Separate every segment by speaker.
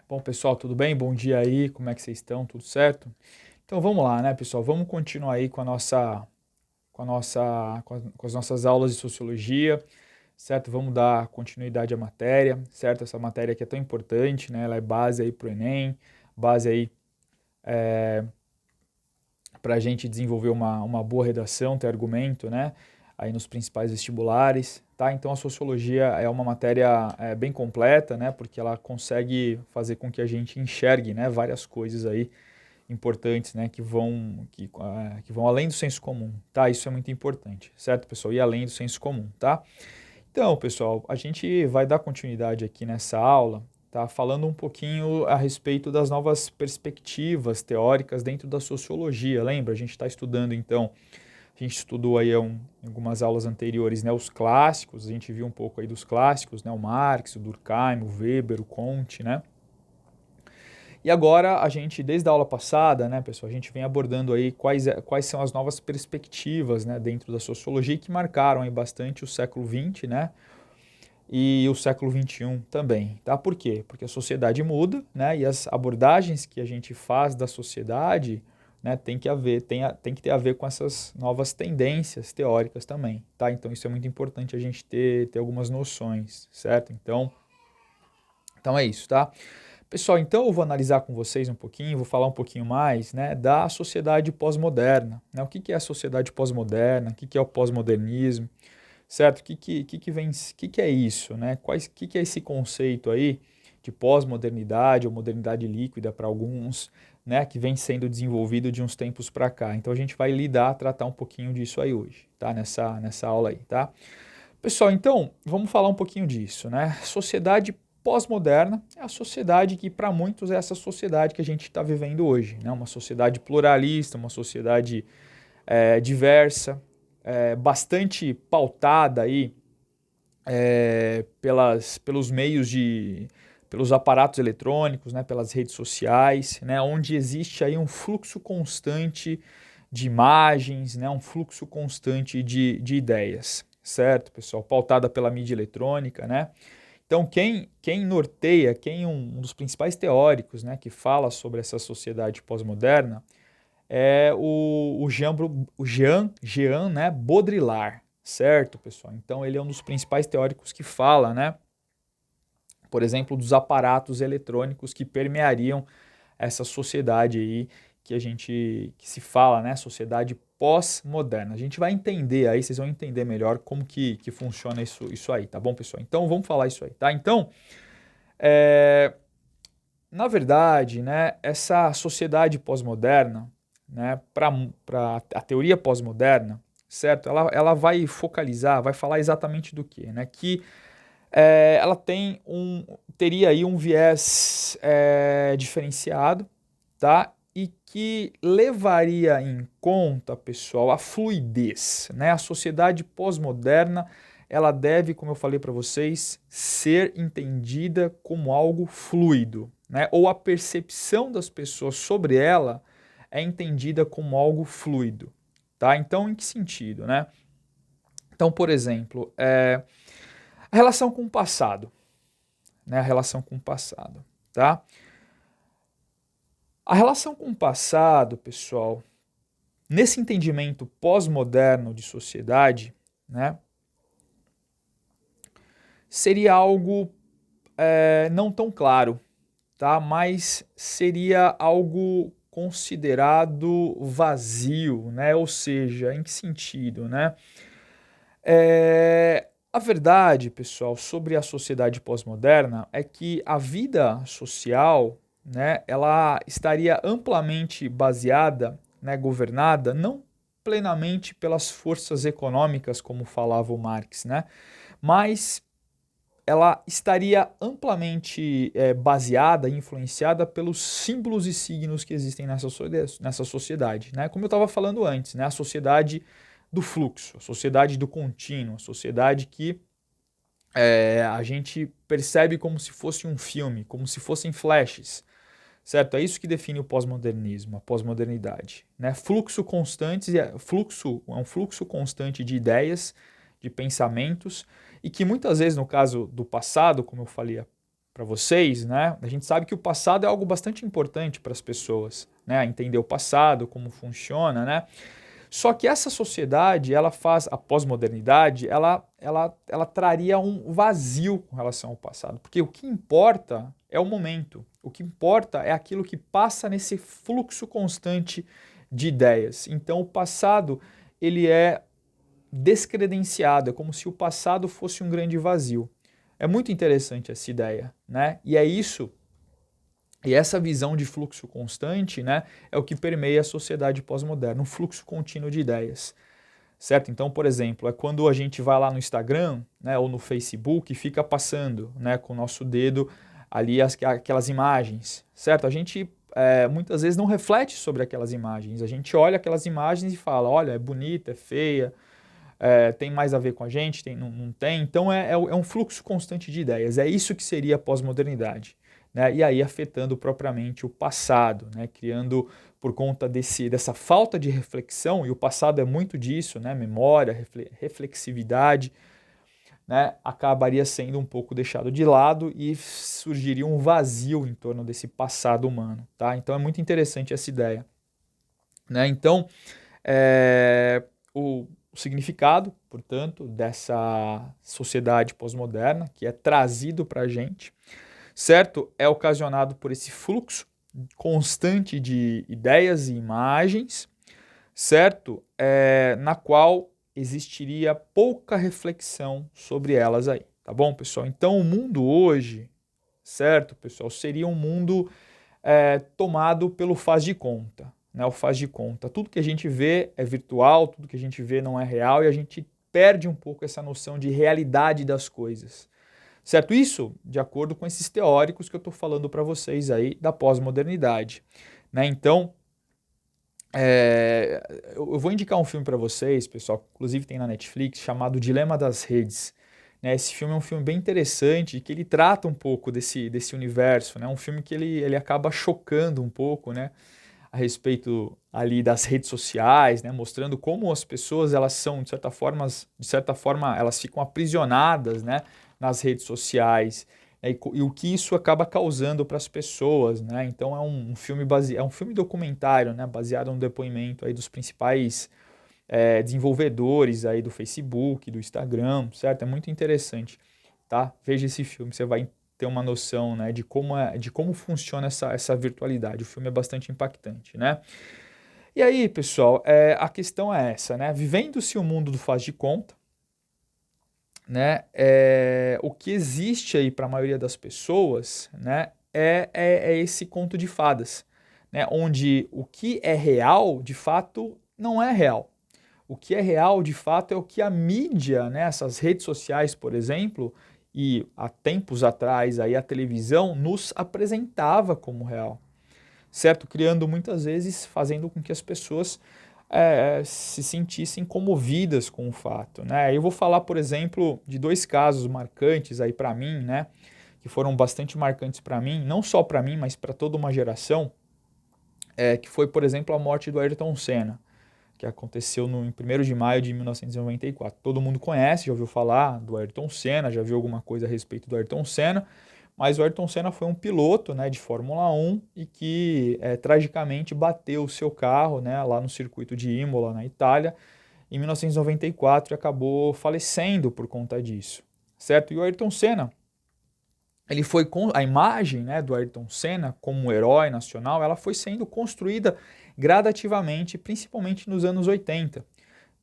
Speaker 1: Bom, pessoal, tudo bem? Bom dia aí, como é que vocês estão? Tudo certo? Então vamos lá, né, pessoal? Vamos continuar aí com as nossas aulas de sociologia, certo? Vamos dar continuidade à matéria, certo? Essa matéria que é tão importante, né? Ela é base aí para o Enem, base aí para a gente desenvolver uma boa redação, ter argumento, né? Aí nos principais vestibulares, tá? Então a sociologia é uma matéria bem completa, né? Porque ela consegue fazer com que a gente enxergue, né? Várias coisas aí importantes, né? Que vão além do senso comum, tá? Isso é muito importante, certo, pessoal? E além do senso comum, tá? Então, pessoal, a gente vai dar continuidade aqui nessa aula, tá? Falando um pouquinho a respeito das novas perspectivas teóricas dentro da sociologia. Lembra? A gente está estudando, então, a gente estudou aí em algumas aulas anteriores, né, os clássicos, a gente viu um pouco aí dos clássicos, né, o Marx, o Durkheim, o Weber, o Comte, né? E agora a gente, desde a aula passada, né, pessoal, a gente vem abordando aí quais são as novas perspectivas, né, dentro da sociologia que marcaram aí bastante o século XX, né, e o século XXI também, tá? Por quê? Porque a sociedade muda, né, e as abordagens que a gente faz da sociedade, né, tem que ter a ver com essas novas tendências teóricas também, tá? Então isso é muito importante a gente ter algumas noções, certo? Então é isso, tá? Pessoal, então eu vou analisar com vocês um pouquinho, vou falar um pouquinho mais, né, da sociedade pós-moderna, né? O que que é a sociedade pós-moderna? O que que é o pós-modernismo? Certo? O que é isso, né? Que é esse conceito aí de pós-modernidade ou modernidade líquida para alguns, né? Que vem sendo desenvolvido de uns tempos para cá. Então a gente vai tratar um pouquinho disso aí hoje, tá? Nessa aula aí, tá? Pessoal, então vamos falar um pouquinho disso, né? Sociedade pós-moderna é a sociedade que para muitos é essa sociedade que a gente está vivendo hoje, né? Uma sociedade pluralista, uma sociedade diversa, bastante pautada aí pelos meios pelos aparatos eletrônicos, né, pelas redes sociais, né, onde existe aí um fluxo constante de imagens, né, um fluxo constante de ideias, certo, pessoal? Pautada pela mídia eletrônica, né? Então, quem norteia, um dos principais teóricos, né, que fala sobre essa sociedade pós-moderna é Jean, né, Baudrillard, certo, pessoal? Então ele é um dos principais teóricos que fala, né, por exemplo, dos aparatos eletrônicos que permeariam essa sociedade aí que se fala, né, sociedade pós-moderna. A gente vai entender aí, vocês vão entender melhor como que funciona isso aí, tá bom, pessoal? Então vamos falar isso aí, tá? Então, é, na verdade, né, essa sociedade pós-moderna, né, para a teoria pós-moderna, certo? Ela vai focalizar, vai falar exatamente do quê? Né? Que ela teria aí um viés diferenciado, tá? E que levaria em conta, pessoal, a fluidez, né? A sociedade pós-moderna, ela deve, como eu falei para vocês, ser entendida como algo fluido, né? Ou a percepção das pessoas sobre ela é entendida como algo fluido, tá? Então, em que sentido, né? Então, por exemplo, a relação com o passado, né? A relação com o passado, tá? A relação com o passado, pessoal, nesse entendimento pós-moderno de sociedade, né, seria algo não tão claro, tá? Mas seria algo considerado vazio, né? Ou seja, em que sentido, né? A verdade, pessoal, sobre a sociedade pós-moderna é que a vida social, né, ela estaria amplamente baseada, né, governada, não plenamente pelas forças econômicas, como falava o Marx, né, mas ela estaria amplamente baseada e influenciada pelos símbolos e signos que existem nessa sociedade, né? Como eu estava falando antes, né? A sociedade do fluxo, a sociedade do contínuo, a sociedade que a gente percebe como se fosse um filme, como se fossem flashes, certo? É isso que define o pós-modernismo, a pós-modernidade, né? Fluxo constante, é um fluxo constante de ideias, de pensamentos, e que muitas vezes, no caso do passado, como eu falei para vocês, né? A gente sabe que o passado é algo bastante importante para as pessoas, né? Entender o passado, como funciona, né? Só que essa sociedade, ela faz, a pós-modernidade, ela traria um vazio com relação ao passado, porque o que importa é o momento, o que importa é aquilo que passa nesse fluxo constante de ideias. Então o passado, ele é descredenciado, é como se o passado fosse um grande vazio. É muito interessante essa ideia, né? E é isso, e essa visão de fluxo constante, né, é o que permeia a sociedade pós-moderna, um fluxo contínuo de ideias, certo? Então, por exemplo, é quando a gente vai lá no Instagram, né, ou no Facebook e fica passando, né, com o nosso dedo ali aquelas imagens, certo? A gente muitas vezes não reflete sobre aquelas imagens, a gente olha aquelas imagens e fala, olha, é bonita, é feia, tem mais a ver com a gente, não tem. Então é um fluxo constante de ideias. É isso que seria a pós-modernidade. Né? E aí afetando propriamente o passado, né? Criando por conta dessa falta de reflexão, e o passado é muito disso, né? Memória, reflexividade, né? Acabaria sendo um pouco deixado de lado e surgiria um vazio em torno desse passado humano. Tá? Então é muito interessante essa ideia. Né? Então, o significado, portanto, dessa sociedade pós-moderna que é trazido para a gente, certo? É ocasionado por esse fluxo constante de ideias e imagens, certo? Na qual existiria pouca reflexão sobre elas aí, tá bom, pessoal? Então, o mundo hoje, certo, pessoal, seria um mundo tomado pelo faz de conta, né? O faz de conta. Tudo que a gente vê é virtual, tudo que a gente vê não é real e a gente perde um pouco essa noção de realidade das coisas. Certo? Isso de acordo com esses teóricos que eu estou falando para vocês aí da pós-modernidade. Né? Então, eu vou indicar um filme para vocês, pessoal, inclusive tem na Netflix, chamado Dilema das Redes. Né? Esse filme é um filme bem interessante, que ele trata um pouco desse universo. Né? Um filme que ele acaba chocando um pouco, né? A respeito ali das redes sociais, né? Mostrando como as pessoas elas são, de certa forma, elas ficam aprisionadas, né? Nas redes sociais, né? E o que isso acaba causando para as pessoas, né? Então é um filme é um filme documentário, né? Baseado no depoimento aí dos principais desenvolvedores aí do Facebook, do Instagram, certo? É muito interessante, tá? Veja esse filme, você vai ter uma noção, né, de como funciona essa virtualidade. O filme é bastante impactante, né? E aí, pessoal, a questão é essa, né? Vivendo-se o mundo do faz de conta, né? O que existe aí para a maioria das pessoas, né? É esse conto de fadas, né? Onde o que é real, de fato, não é real. O que é real, de fato, é o que a mídia, né, essas redes sociais, por exemplo, e há tempos atrás aí a televisão nos apresentava como real, certo? Criando muitas vezes, fazendo com que as pessoas se sentissem comovidas com o fato, né? Eu vou falar, por exemplo, de dois casos marcantes aí para mim, né, que foram bastante marcantes para mim, não só para mim, mas para toda uma geração, que foi, por exemplo, a morte do Ayrton Senna, que aconteceu em 1º de maio de 1994. Todo mundo conhece, já ouviu falar do Ayrton Senna, já viu alguma coisa a respeito do Ayrton Senna, mas o Ayrton Senna foi um piloto, né, de Fórmula 1 e que tragicamente bateu o seu carro, né, lá no circuito de Imola, na Itália, em 1994 e acabou falecendo por conta disso, certo? E o Ayrton Senna, a imagem, né, do Ayrton Senna como um herói nacional, ela foi sendo construída gradativamente, principalmente nos anos 80.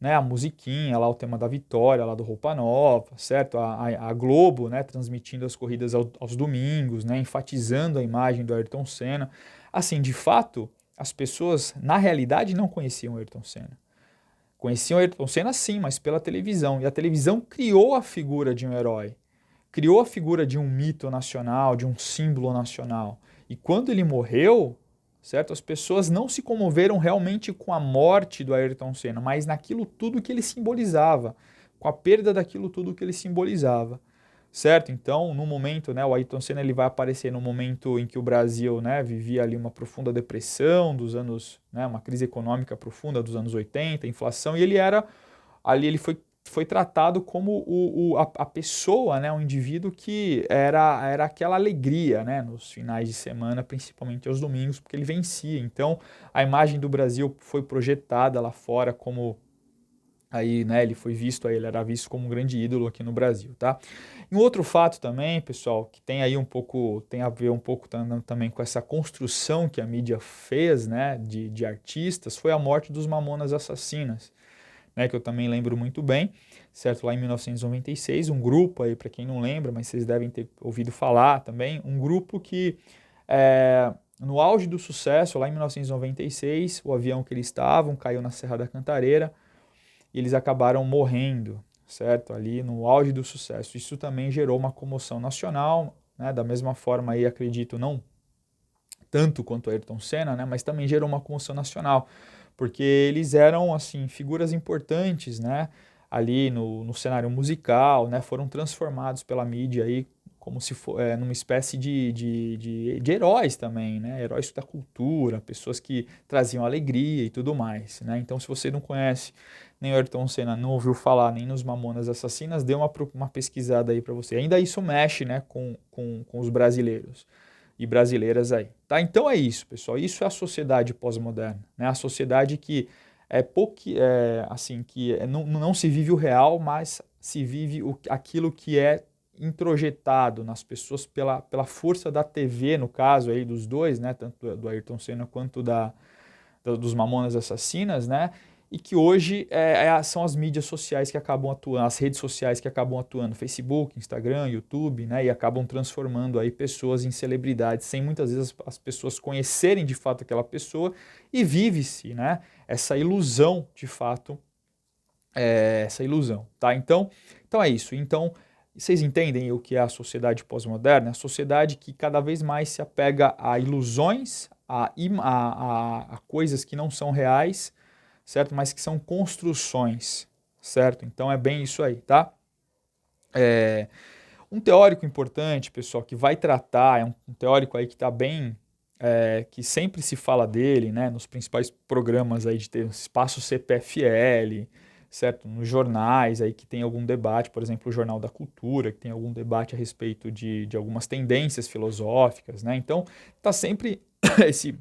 Speaker 1: Né, a musiquinha, lá o tema da vitória, lá do Roupa Nova, certo? A Globo, né, transmitindo as corridas aos domingos, né, enfatizando a imagem do Ayrton Senna. Assim, de fato, as pessoas, na realidade, não conheciam o Ayrton Senna. Conheciam o Ayrton Senna sim, mas pela televisão. E a televisão criou a figura de um herói. Criou a figura de um mito nacional, de um símbolo nacional. E quando ele morreu, certo? As pessoas não se comoveram realmente com a morte do Ayrton Senna, mas naquilo tudo que ele simbolizava, com a perda daquilo tudo que ele simbolizava, certo? Então, no momento, né, o Ayrton Senna ele vai aparecer no momento em que o Brasil, né, vivia ali uma profunda depressão dos anos, né, uma crise econômica profunda dos anos 80, inflação, e ele foi foi tratado como a pessoa, né, o indivíduo que era aquela alegria, né, nos finais de semana, principalmente aos domingos, porque ele vencia. Então, a imagem do Brasil foi projetada lá fora como aí, né, ele foi visto, aí ele era visto como um grande ídolo aqui no Brasil, tá? E um outro fato também, pessoal, que tem aí um pouco, tem a ver um pouco também com essa construção que a mídia fez, né, de artistas, foi a morte dos Mamonas Assassinas, né, que eu também lembro muito bem, certo? Lá em 1996, um grupo aí, para quem não lembra, mas vocês devem ter ouvido falar também, um grupo que no auge do sucesso, lá em 1996, o avião que eles estavam caiu na Serra da Cantareira, e eles acabaram morrendo, certo? Ali no auge do sucesso. Isso também gerou uma comoção nacional, né? Da mesma forma aí, acredito, não tanto quanto Ayrton Senna, né? Mas também gerou uma comoção nacional, porque eles eram, assim, figuras importantes, né? Ali no cenário musical, né? Foram transformados pela mídia aí como se for numa espécie de heróis também, né? Heróis da cultura, pessoas que traziam alegria e tudo mais, né? Então, se você não conhece nem o Ayrton Senna, não ouviu falar nem nos Mamonas Assassinas, dê uma pesquisada aí para você. Ainda isso mexe, né, com os brasileiros e brasileiras aí, tá? Então é isso, pessoal. Isso é a sociedade pós-moderna, né? A sociedade que assim, não se vive o real, mas se vive aquilo que é introjetado nas pessoas pela força da TV, no caso aí dos dois, né? Tanto do Ayrton Senna quanto dos Mamonas Assassinas, né? E que hoje são as mídias sociais que acabam atuando, as redes sociais que acabam atuando, Facebook, Instagram, YouTube, né? E acabam transformando aí pessoas em celebridades, sem muitas vezes as pessoas conhecerem de fato aquela pessoa, e vive-se, né? Essa ilusão, de fato, essa ilusão, tá? Então é isso. Então, vocês entendem o que é a sociedade pós-moderna? A sociedade que cada vez mais se apega a ilusões, a coisas que não são reais, certo? Mas que são construções, certo? Então é bem isso aí, tá? Um teórico importante, pessoal, que vai tratar, é um teórico aí que está bem, que sempre se fala dele, né? Nos principais programas aí de ter espaço CPFL, certo? Nos jornais aí que tem algum debate, por exemplo, o Jornal da Cultura, que tem algum debate a respeito de algumas tendências filosóficas, né? Então, tá sempre esse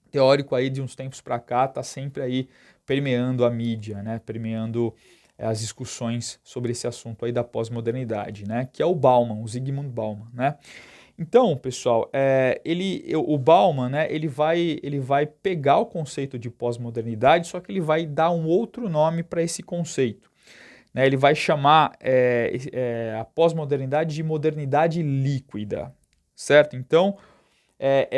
Speaker 1: teórico aí de uns tempos para cá está sempre aí permeando a mídia, né? Permeando as discussões sobre esse assunto aí da pós-modernidade, né? Que é o Bauman, o Zygmunt Bauman, né? Então, pessoal, o Bauman, né? Ele vai pegar o conceito de pós-modernidade, só que ele vai dar um outro nome para esse conceito, né? Ele vai chamar a pós-modernidade de modernidade líquida, certo? Então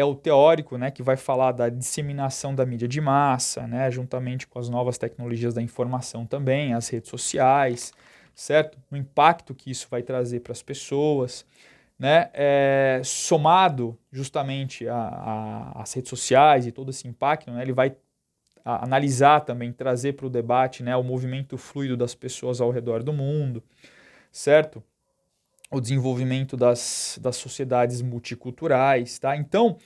Speaker 1: o teórico, né, que vai falar da disseminação da mídia de massa, né, juntamente com as novas tecnologias da informação também, as redes sociais, certo? O impacto que isso vai trazer para as pessoas, né, somado justamente às redes sociais e todo esse impacto, né, ele vai analisar também, trazer para o debate, né, o movimento fluido das pessoas ao redor do mundo, certo? O desenvolvimento das sociedades multiculturais, tá? Então,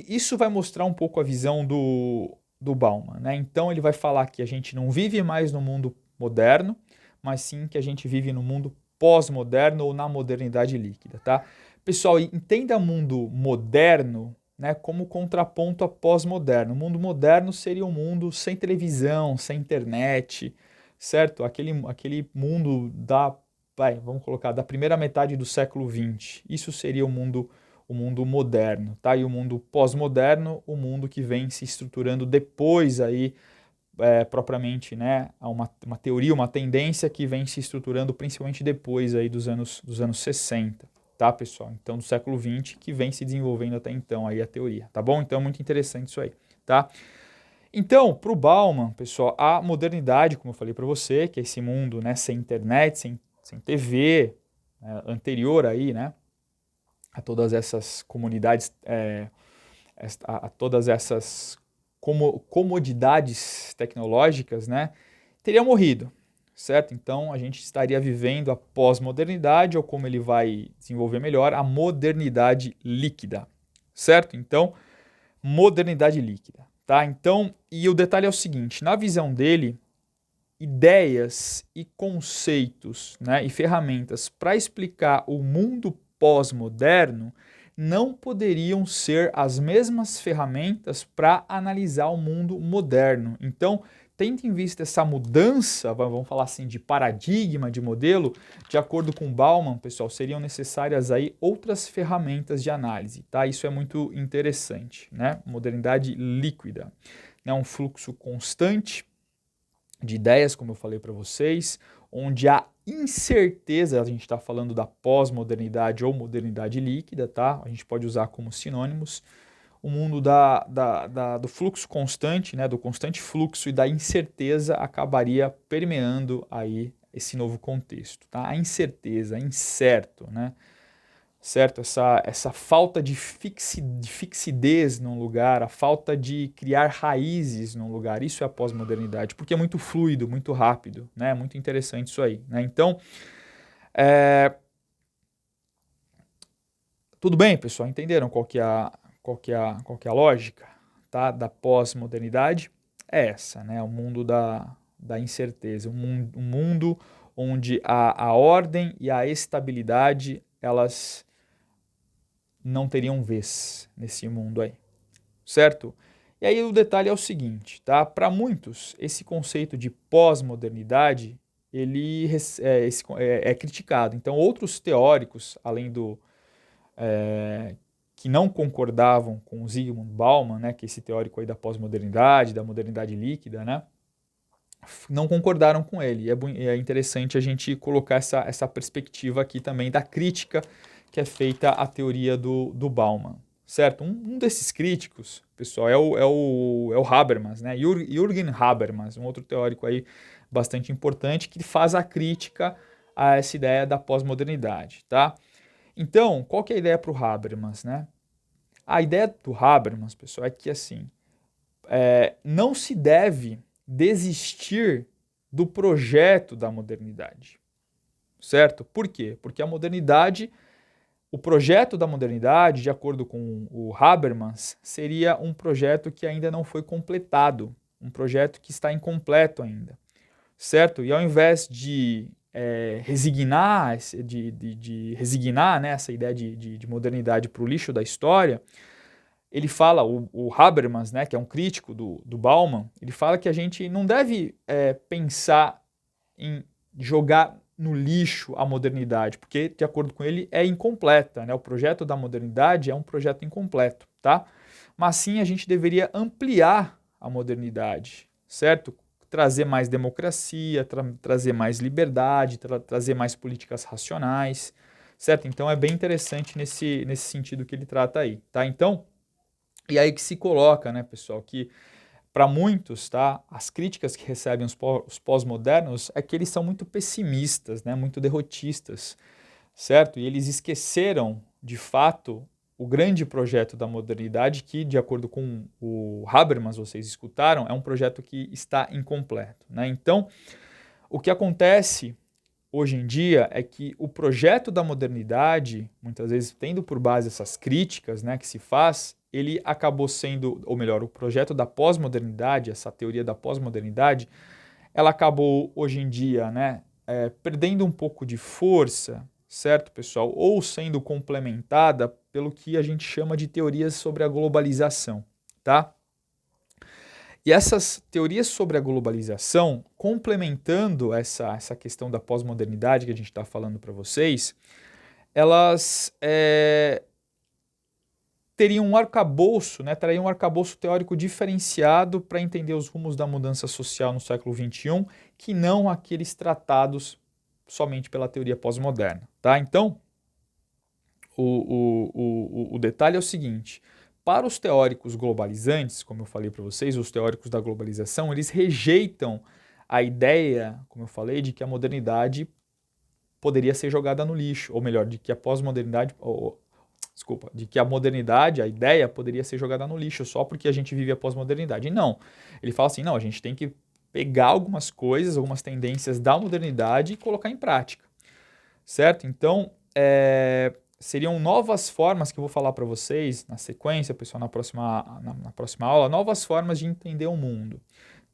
Speaker 1: isso vai mostrar um pouco a visão do Bauman, né? Então, ele vai falar que a gente não vive mais no mundo moderno, mas sim que a gente vive no mundo pós-moderno ou na modernidade líquida, tá? Pessoal, entenda o mundo moderno, né, como contraponto a pós-moderno. O mundo moderno seria um mundo sem televisão, sem internet, certo? Aquele mundo vamos colocar, da primeira metade do século XX. Isso seria o mundo moderno, tá? E o mundo pós-moderno, o mundo que vem se estruturando depois aí, propriamente, né? Uma teoria, uma tendência que vem se estruturando principalmente depois aí dos anos 60, tá, pessoal? Então, do século XX, que vem se desenvolvendo até então aí a teoria, tá bom? Então, é muito interessante isso aí, tá? Então, para o Bauman, pessoal, a modernidade, como eu falei para você, que é esse mundo, né, sem internet, sem TV, anterior aí, né, a todas essas comunidades, a todas essas comodidades tecnológicas, né, teria morrido, certo? Então, a gente estaria vivendo a pós-modernidade, ou como ele vai desenvolver melhor, a modernidade líquida, certo? Então, modernidade líquida, tá? Então, e o detalhe é o seguinte, na visão dele, ideias e conceitos, né, e ferramentas para explicar o mundo pós-moderno não poderiam ser as mesmas ferramentas para analisar o mundo moderno. Então, tendo em vista essa mudança, vamos falar assim, de paradigma, de modelo, de acordo com Bauman, pessoal, seriam necessárias aí outras ferramentas de análise, tá? Isso é muito interessante, né? Modernidade líquida, né? Um fluxo constante de ideias, como eu falei para vocês, onde a incerteza, a gente está falando da pós-modernidade ou modernidade líquida, tá? A gente pode usar como sinônimos. O mundo do fluxo constante, né, do constante fluxo e da incerteza acabaria permeando aí esse novo contexto, tá? A incerteza, incerto, né? Certo? Essa falta de fixidez num lugar, a falta de criar raízes num lugar, isso é a pós-modernidade, porque é muito fluido, muito rápido, né? Muito interessante isso aí, né? Então, tudo bem, pessoal? Entenderam qual que é a lógica, tá? Da pós-modernidade? É essa, né? O mundo da incerteza, um mundo onde a ordem e a estabilidade, elas não teriam vez nesse mundo aí, certo? E aí o detalhe é o seguinte, tá? Para muitos, esse conceito de pós-modernidade, ele é criticado. Então, outros teóricos, além do que não concordavam com o Zygmunt Bauman, né, que é esse teórico aí da pós-modernidade, da modernidade líquida, né, não concordaram com ele. E é interessante a gente colocar essa perspectiva aqui também da crítica que é feita à teoria do Bauman, certo? Um desses críticos, pessoal, é o Habermas, né? Jürgen Habermas, um outro teórico aí bastante importante que faz a crítica a essa ideia da pós-modernidade, tá? Então, qual que é a ideia para o Habermas, né? A ideia do Habermas, pessoal, é que assim, não se deve desistir do projeto da modernidade, certo? Por quê? Porque a modernidade, o projeto da modernidade, de acordo com o Habermas, seria um projeto que ainda não foi completado, um projeto que está incompleto ainda, certo? E ao invés de resignar, resignar, né, essa ideia de modernidade para o lixo da história, ele fala, o Habermas, né, que é um crítico do Bauman, ele fala que a gente não deve pensar em jogar no lixo a modernidade, porque, de acordo com ele, é incompleta, né? O projeto da modernidade é um projeto incompleto, tá? Mas sim, a gente deveria ampliar a modernidade, certo? Trazer mais democracia, trazer mais liberdade, trazer mais políticas racionais, certo? Então é bem interessante nesse sentido que ele trata aí, tá? Então, e aí que se coloca, né, pessoal, que para muitos, tá, as críticas que recebem os pós-modernos é que eles são muito pessimistas, né, muito derrotistas, certo? E eles esqueceram, de fato, o grande projeto da modernidade que, de acordo com o Habermas, vocês escutaram, é um projeto que está incompleto, né? Então, o que acontece hoje em dia é que o projeto da modernidade, muitas vezes tendo por base essas críticas, né, que se faz, ele acabou sendo, ou melhor, o projeto da pós-modernidade, essa teoria da pós-modernidade, ela acabou hoje em dia, né, perdendo um pouco de força, certo, pessoal? Ou sendo complementada pelo que a gente chama de teorias sobre a globalização, tá? E essas teorias sobre a globalização, complementando essa questão da pós-modernidade que a gente está falando para vocês, elas teriam um arcabouço, né, trariam um arcabouço teórico diferenciado para entender os rumos da mudança social no século XXI, que não aqueles tratados somente pela teoria pós-moderna. Tá? Então, o detalhe é o seguinte: para os teóricos globalizantes, como eu falei para vocês, os teóricos da globalização, eles rejeitam a ideia, como eu falei, de que a modernidade poderia ser jogada no lixo, ou melhor, de que a pós-modernidade, de que a modernidade, a ideia poderia ser jogada no lixo só porque a gente vive a pós-modernidade. Não, ele fala assim, não, a gente tem que pegar algumas coisas, algumas tendências da modernidade e colocar em prática, certo? Então, seriam novas formas que eu vou falar para vocês na sequência, pessoal, na próxima aula, novas formas de entender o mundo,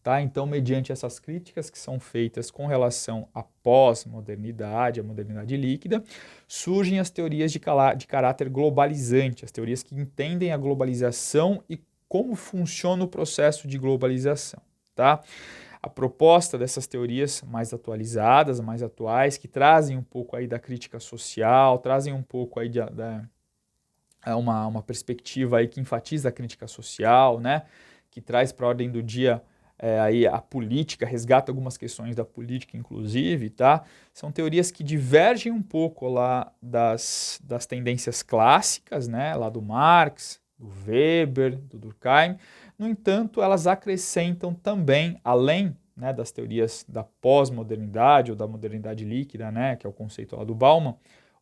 Speaker 1: Tá? Então, mediante essas críticas que são feitas com relação à pós-modernidade, à modernidade líquida, surgem as teorias de caráter globalizante, as teorias que entendem a globalização e como funciona o processo de globalização. Tá? A proposta dessas teorias mais atualizadas, mais atuais, que trazem um pouco aí da crítica social, trazem um pouco aí uma perspectiva aí que enfatiza a crítica social, né? Que traz para a ordem do dia aí a política, resgata algumas questões da política, inclusive, tá? São teorias que divergem um pouco lá das tendências clássicas, né? Lá do Marx, do Weber, do Durkheim. No entanto, elas acrescentam também, além, né, das teorias da pós-modernidade ou da modernidade líquida, né? Que é o conceito lá do Bauman,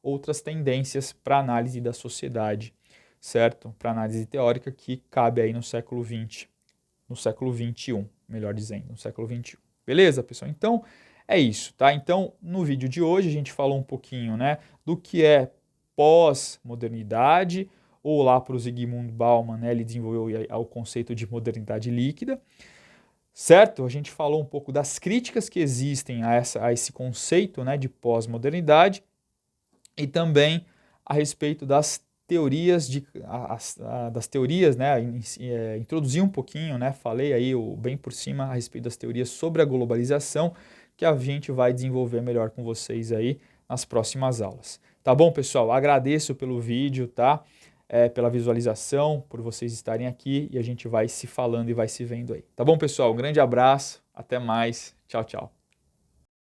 Speaker 1: outras tendências para análise da sociedade, certo? Para análise teórica que cabe aí no século XX, no século XXI, melhor dizendo, no século XXI. Beleza, pessoal? Então, é isso, tá? Então, no vídeo de hoje, a gente falou um pouquinho, né, do que é pós-modernidade, ou lá para o Zygmunt Bauman, né, ele desenvolveu o conceito de modernidade líquida, certo? A gente falou um pouco das críticas que existem a esse conceito, né, de pós-modernidade, e também a respeito das teorias, das teorias, né, introduzi um pouquinho, né, falei aí bem por cima a respeito das teorias sobre a globalização, que a gente vai desenvolver melhor com vocês aí nas próximas aulas. Tá bom, pessoal? Agradeço pelo vídeo, tá? Pela visualização, por vocês estarem aqui e a gente vai se falando e vai se vendo aí. Tá bom, pessoal? Um grande abraço, até mais, tchau, tchau.